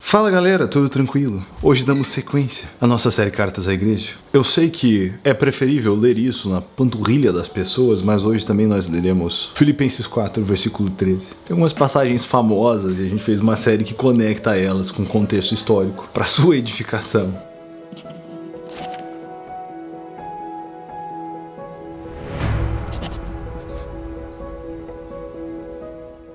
Fala galera, tudo tranquilo? Hoje damos sequência à nossa série Cartas à Igreja. Eu sei que é preferível ler isso na panturrilha das pessoas, mas hoje também nós leremos Filipenses 4, versículo 13. Tem algumas passagens famosas e a gente fez uma série que conecta elas com contexto histórico para sua edificação.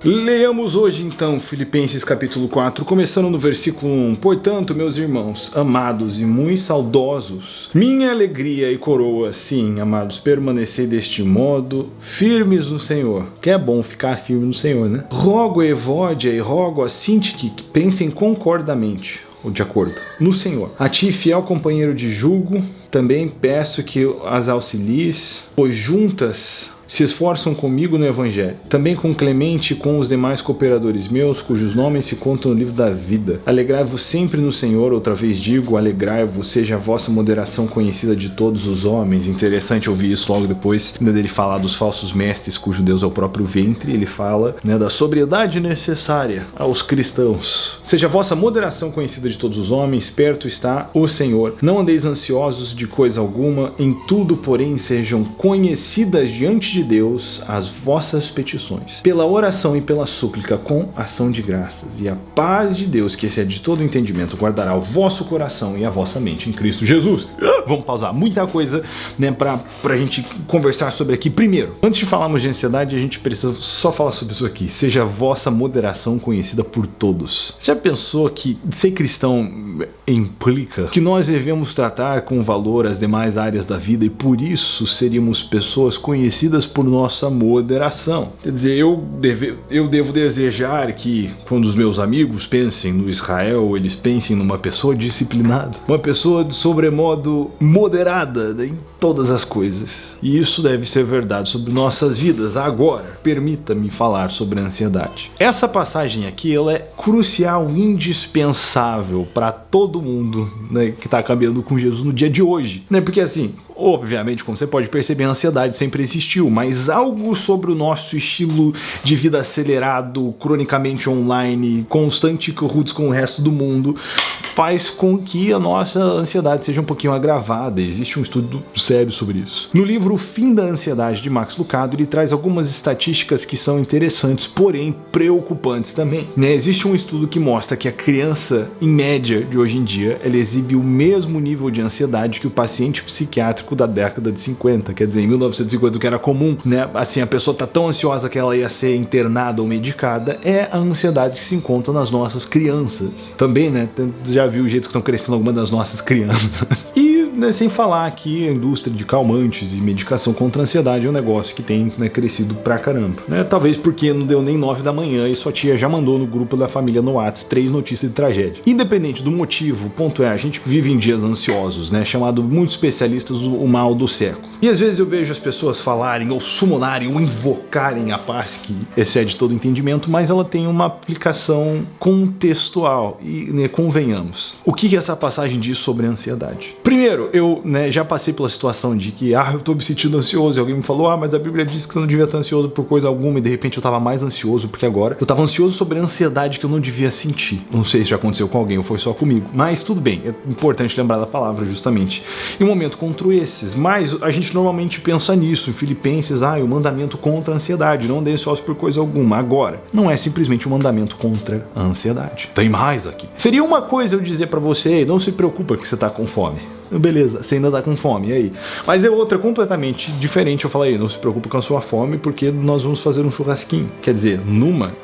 Leamos hoje então Filipenses capítulo 4, começando no versículo 1. Portanto, meus irmãos, amados e muito saudosos, minha alegria e coroa, sim, amados, permanecei deste modo, firmes no Senhor. Que é bom ficar firme no Senhor, né? Rogo a Evódia e rogo a Sintique que pensem concordamente, ou de acordo, no Senhor. A ti, fiel companheiro de julgo, também peço que as auxilies, pois juntas se esforçam comigo no Evangelho, também com Clemente e com os demais cooperadores meus, cujos nomes se contam no livro da vida. Alegrai-vos sempre no Senhor, outra vez digo, alegrai-vos, seja a vossa moderação conhecida de todos os homens. Interessante ouvir isso logo depois dele falar dos falsos mestres, cujo Deus é o próprio ventre. Ele fala da sobriedade necessária aos cristãos. Seja a vossa moderação conhecida de todos os homens, perto está o Senhor. Não andeis ansiosos de coisa alguma, em tudo, porém, sejam conhecidas diante de Deus as vossas petições, pela oração e pela súplica com ação de graças, e a paz de Deus, que excede todo entendimento, guardará o vosso coração e a vossa mente em Cristo Jesus. Vamos pausar muita coisa, pra gente conversar sobre aqui. Primeiro, antes de falarmos de ansiedade, a gente precisa só falar sobre isso aqui. Seja a vossa moderação conhecida por todos. Você já pensou que ser cristão implica que nós devemos tratar com valor as demais áreas da vida e por isso seríamos pessoas conhecidas por nossa moderação? Quer dizer, eu devo desejar que quando os meus amigos pensem no Israel, eles pensem numa pessoa disciplinada, uma pessoa de sobremodo moderada em todas as coisas. E isso deve ser verdade sobre nossas vidas. Agora, permita-me falar sobre a ansiedade. Essa passagem aqui, ela é crucial, indispensável para todo mundo, que está caminhando com Jesus no dia de hoje. Porque assim, obviamente, como você pode perceber, a ansiedade sempre existiu, mas algo sobre o nosso estilo de vida acelerado, cronicamente online, constante roots com o resto do mundo, faz com que a nossa ansiedade seja um pouquinho agravada. Existe um estudo sério sobre isso. No livro O Fim da Ansiedade, de Max Lucado, ele traz algumas estatísticas que são interessantes, porém preocupantes também. Existe um estudo que mostra que a criança, em média, de hoje em dia, ela exibe o mesmo nível de ansiedade que o paciente psiquiátrico da década de 50. Quer dizer, em 1950, o que era comum, assim, a pessoa tá tão ansiosa que ela ia ser internada ou medicada, é a ansiedade que se encontra nas nossas crianças. Também, já viu o jeito que estão crescendo algumas das nossas crianças. E, sem falar que a indústria de calmantes e medicação contra a ansiedade é um negócio que tem crescido pra caramba. Talvez porque não deu nem 9 da manhã e sua tia já mandou no grupo da família no WhatsApp 3 notícias de tragédia. Independente do motivo, o ponto é, a gente vive em dias ansiosos, chamado muitos especialistas o mal do século. E às vezes eu vejo as pessoas falarem, ou sumonarem, ou invocarem a paz que excede todo entendimento, mas ela tem uma aplicação contextual e, convenhamos. O que essa passagem diz sobre a ansiedade? Primeiro, eu já passei pela situação de que, eu tô me sentindo ansioso, e alguém me falou, mas a Bíblia diz que você não devia estar ansioso por coisa alguma, e de repente eu tava mais ansioso, porque agora eu tava ansioso sobre a ansiedade que eu não devia sentir. Não sei se já aconteceu com alguém ou foi só comigo, mas tudo bem, é importante lembrar da palavra justamente em um momento contra esses, mas a gente normalmente pensa nisso, em Filipenses, o mandamento contra a ansiedade, não andei ansioso por coisa alguma. Agora, não é simplesmente um mandamento contra a ansiedade. Tem mais aqui. Seria uma coisa eu dizer pra você, não se preocupa que você tá com fome. Beleza, você ainda tá com fome, e aí? Mas é outra completamente diferente. Eu falei, não se preocupa com a sua fome, porque nós vamos fazer um churrasquinho. Quer dizer,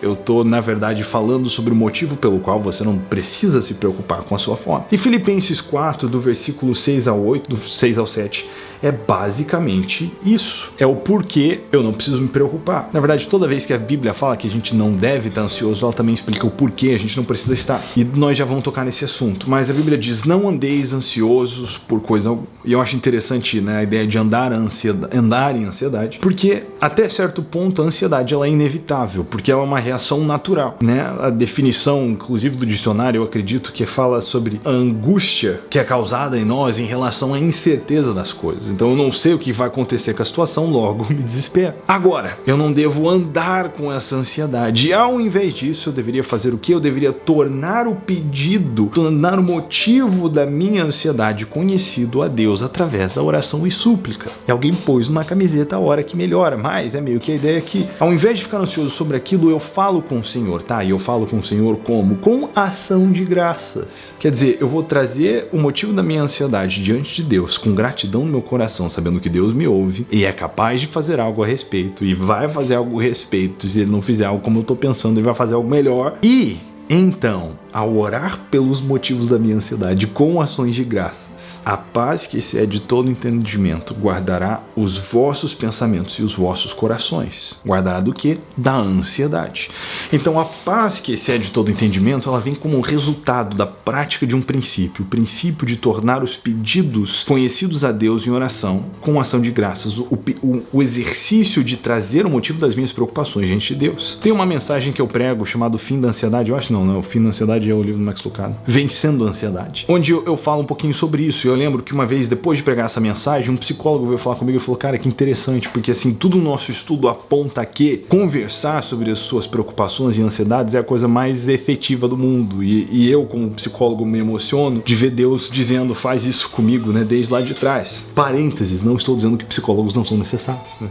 eu tô, na verdade, falando sobre o motivo pelo qual você não precisa se preocupar com a sua fome. E Filipenses 4, do versículo 6 ao 8, do 6 ao 7, é basicamente isso. É o porquê eu não preciso me preocupar. Na verdade, toda vez que a Bíblia fala que a gente não deve estar ansioso, ela também explica o porquê a gente não precisa estar. E nós já vamos tocar nesse assunto. Mas a Bíblia diz, não andeis ansiosos ansioso por coisa alguma. E eu acho interessante, né, a ideia de andar em ansiedade, porque até certo ponto a ansiedade ela é inevitável, porque ela é uma reação natural, né? A definição, inclusive do dicionário, eu acredito que fala sobre a angústia que é causada em nós em relação à incerteza das coisas. Então eu não sei o que vai acontecer com a situação, logo me desespero. Agora, eu não devo andar com essa ansiedade. E ao invés disso, eu deveria fazer o quê? Eu deveria tornar o pedido, tornar o motivo da minha ansiedade conhecido a Deus através da oração e súplica. E alguém pôs numa camiseta a hora que melhora, mas é meio que a ideia que, ao invés de ficar ansioso sobre aquilo, eu falo com o Senhor, tá? E eu falo com o Senhor como? Com ação de graças. Quer dizer, eu vou trazer o motivo da minha ansiedade diante de Deus, com gratidão no meu coração, sabendo que Deus me ouve e é capaz de fazer algo a respeito, e vai fazer algo a respeito. Se Ele não fizer algo como eu tô pensando, Ele vai fazer algo melhor. E então, ao orar pelos motivos da minha ansiedade com ações de graças, a paz que excede todo entendimento guardará os vossos pensamentos e os vossos corações. Guardará do quê? Da ansiedade. Então, a paz que excede todo entendimento, ela vem como resultado da prática de um princípio, o princípio de tornar os pedidos conhecidos a Deus em oração com ação de graças, o exercício de trazer o motivo das minhas preocupações diante de Deus. Tem uma mensagem que eu prego chamado Fim da Ansiedade, eu acho não, o Fim da Ansiedade é o livro do Max Lucado, Vencendo a Ansiedade, onde eu falo um pouquinho sobre isso. Eu lembro que uma vez, depois de pregar essa mensagem, um psicólogo veio falar comigo e falou, cara, que interessante, porque assim, tudo o nosso estudo aponta que conversar sobre as suas preocupações e ansiedades é a coisa mais efetiva do mundo, e eu como psicólogo me emociono de ver Deus dizendo, faz isso comigo, né, desde lá de trás. Parênteses, não estou dizendo que psicólogos não são necessários, né?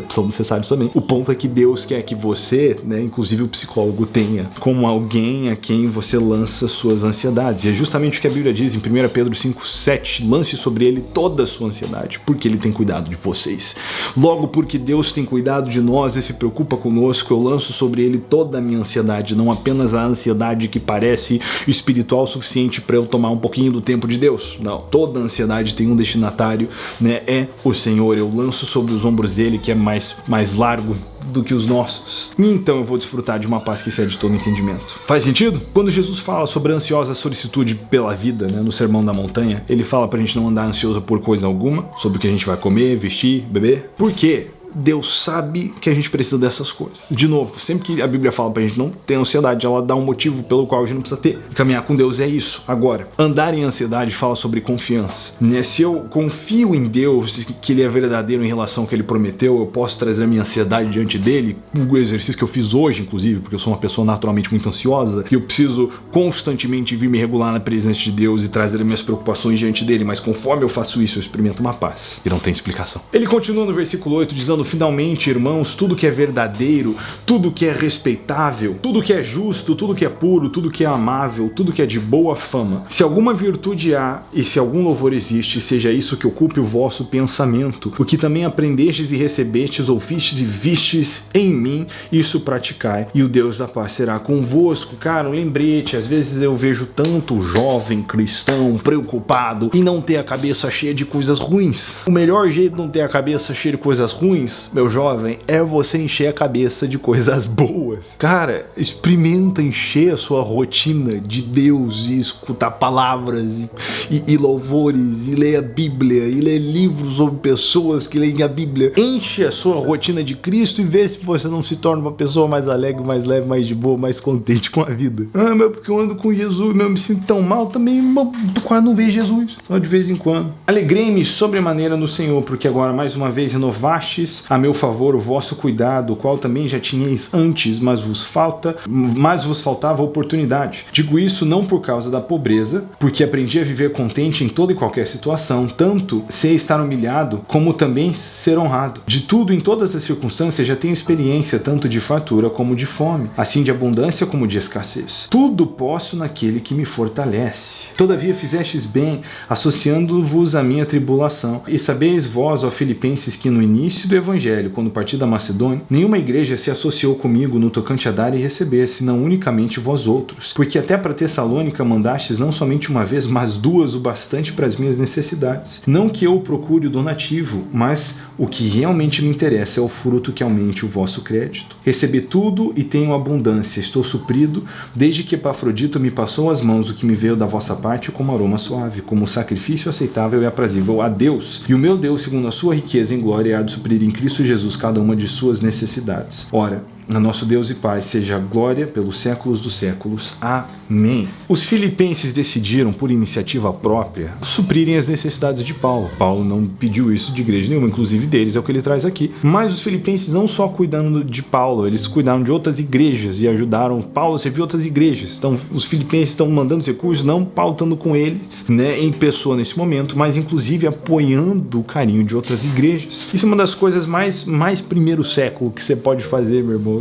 São necessários também. O ponto é que Deus quer que você, né, inclusive o psicólogo, tenha como alguém a quem você lança suas ansiedades. E é justamente o que a Bíblia diz em 1 Pedro 5,7: lance sobre ele toda a sua ansiedade, porque ele tem cuidado de vocês. Logo, porque Deus tem cuidado de nós e se preocupa conosco, eu lanço sobre ele toda a minha ansiedade, não apenas a ansiedade que parece espiritual o suficiente para eu tomar um pouquinho do tempo de Deus. Não, toda ansiedade tem um destinatário, né, é o Senhor. Eu lanço sobre os ombros dele, que é mais largo do que os nossos. E então eu vou desfrutar de uma paz que excede todo entendimento. Faz sentido? Quando Jesus fala sobre a ansiosa solicitude pela vida, né, no Sermão da Montanha, ele fala pra gente não andar ansioso por coisa alguma, sobre o que a gente vai comer, vestir, beber. Por quê? Deus sabe que a gente precisa dessas coisas. De novo, sempre que a Bíblia fala pra gente não ter ansiedade, ela dá um motivo pelo qual a gente não precisa ter. E caminhar com Deus é isso. Agora, andar em ansiedade fala sobre confiança, né? Se eu confio em Deus, que Ele é verdadeiro em relação ao que Ele prometeu, eu posso trazer a minha ansiedade diante dele. O exercício que eu fiz hoje, inclusive, porque eu sou uma pessoa naturalmente muito ansiosa, e eu preciso constantemente vir me regular na presença de Deus e trazer as minhas preocupações diante dele, mas conforme eu faço isso, eu experimento uma paz. E não tem explicação. Ele continua no versículo 8 dizendo: finalmente, irmãos, tudo que é verdadeiro, tudo que é respeitável, tudo que é justo, tudo que é puro, tudo que é amável, tudo que é de boa fama, se alguma virtude há e se algum louvor existe, seja isso que ocupe o vosso pensamento. O que também aprendestes e recebestes, ouvistes e vistes em mim, isso praticai, e o Deus da paz será convosco. Cara, um lembrete, às vezes eu vejo tanto jovem cristão preocupado em não ter a cabeça cheia de coisas ruins. O melhor jeito de não ter a cabeça cheia de coisas ruins, meu jovem, é você encher a cabeça de coisas boas. Cara, experimenta encher a sua rotina de Deus e escutar palavras e louvores, e ler a Bíblia, e ler livros sobre pessoas que leem a Bíblia. Enche a sua rotina de Cristo e vê se você não se torna uma pessoa mais alegre, mais leve, mais de boa, mais contente com a vida. Ah, mas porque eu ando com Jesus, eu me sinto tão mal, também quase não vejo Jesus, só de vez em quando. Alegrei-me sobremaneira no Senhor, porque agora mais uma vez renovastes a meu favor o vosso cuidado, o qual também já tinhais antes, mas vos faltava oportunidade. Digo isso não por causa da pobreza, porque aprendi a viver contente em toda e qualquer situação, tanto sei estar humilhado, como também ser honrado. De tudo, em todas as circunstâncias, já tenho experiência, tanto de fartura como de fome, assim de abundância como de escassez. Tudo posso naquele que me fortalece. Todavia fizestes bem, associando-vos à minha tribulação. E sabeis vós, ó Filipenses, que no início do Evangelho, quando parti da Macedônia, nenhuma igreja se associou comigo no tocante a dar e receber, senão unicamente vós outros. Porque até para Tessalônica mandastes não somente uma vez, mas duas o bastante para as minhas necessidades. Não que eu procure o donativo, mas o que realmente me interessa é o fruto que aumente o vosso crédito. Recebi tudo e tenho abundância, estou suprido, desde que Epafrodito me passou às mãos o que me veio da vossa parte como aroma suave, como sacrifício aceitável e aprazível a Deus. E o meu Deus, segundo a sua riqueza em glória, há de suprir em Cristo Jesus cada uma de suas necessidades. Ora, a nosso Deus e Pai seja a glória pelos séculos dos séculos. Amém. Os filipenses decidiram, por iniciativa própria, suprirem as necessidades de Paulo. Paulo não pediu isso de igreja nenhuma, inclusive deles, é o que ele traz aqui. Mas os filipenses não só cuidando de Paulo, eles cuidaram de outras igrejas e ajudaram Paulo a servir outras igrejas. Então, os filipenses estão mandando os recursos, não Paulo estando com eles, né, em pessoa nesse momento, mas inclusive apoiando o carinho de outras igrejas. Isso é uma das coisas mais primeiro século que você pode fazer, meu irmão.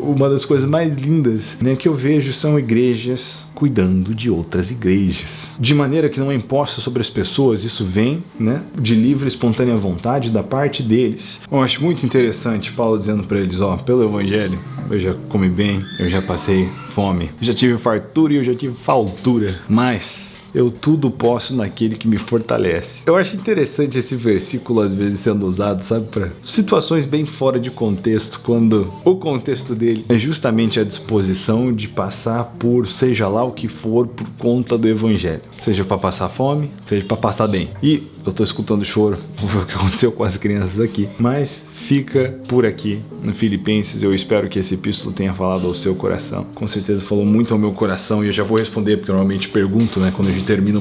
Uma das coisas mais lindas, né, que eu vejo são igrejas cuidando de outras igrejas. De maneira que não é imposta sobre as pessoas, isso vem, né, de livre e espontânea vontade da parte deles. Eu acho muito interessante Paulo dizendo para eles, pelo evangelho, eu já comi bem, eu já passei fome, eu já tive fartura e eu já tive faltura, mas eu tudo posso naquele que me fortalece. Eu acho interessante esse versículo às vezes sendo usado, sabe, para situações bem fora de contexto, quando o contexto dele é justamente a disposição de passar por seja lá o que for por conta do evangelho. Seja para passar fome, seja para passar bem. E eu tô escutando choro, vou ver o que aconteceu com as crianças aqui, mas fica por aqui no Filipenses. Eu espero que esse epístolo tenha falado ao seu coração. Com certeza falou muito ao meu coração e eu já vou responder, porque eu normalmente pergunto, né, quando a gente termina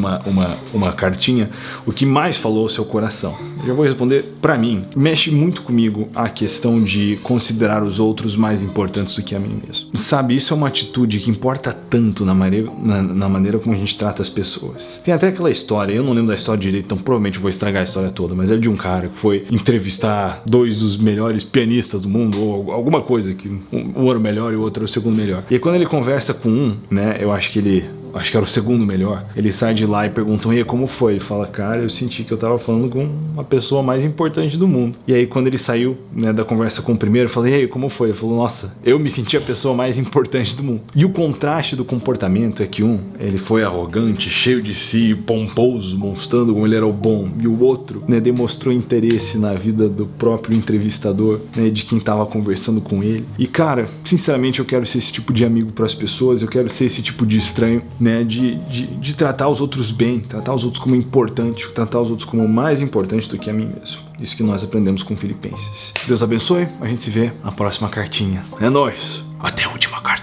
uma cartinha, o que mais falou ao seu coração. Eu já vou responder para mim. Mexe muito comigo a questão de considerar os outros mais importantes do que a mim mesmo. Sabe, isso é uma atitude que importa tanto na maneira como a gente trata as pessoas. Tem até aquela história, eu não lembro da história direito, então provavelmente vou estragar a história toda, mas é de um cara que foi entrevistar dois dos melhores pianistas do mundo, ou alguma coisa, que um era o melhor e o outro era o segundo melhor. E aí, quando ele conversa com um, né, eu acho que era o segundo melhor, ele sai de lá e pergunta, e aí, como foi? Ele fala, cara, eu senti que eu tava falando com a pessoa mais importante do mundo. E aí, quando ele saiu, né, da conversa com o primeiro, eu falei, e aí, como foi? Ele falou, nossa, eu me senti a pessoa mais importante do mundo. E o contraste do comportamento é que ele foi arrogante, cheio de si, pomposo, mostrando como ele era o bom, e o outro, né, demonstrou interesse na vida do próprio entrevistador, né, de quem tava conversando com ele. E, cara, sinceramente, eu quero ser esse tipo de amigo para as pessoas, eu quero ser esse tipo de estranho, né, de tratar os outros bem, tratar os outros como importante, tratar os outros como mais importante do que a mim mesmo. Isso que nós aprendemos com Filipenses. Deus abençoe, a gente se vê na próxima cartinha. É nóis! Até a última carta.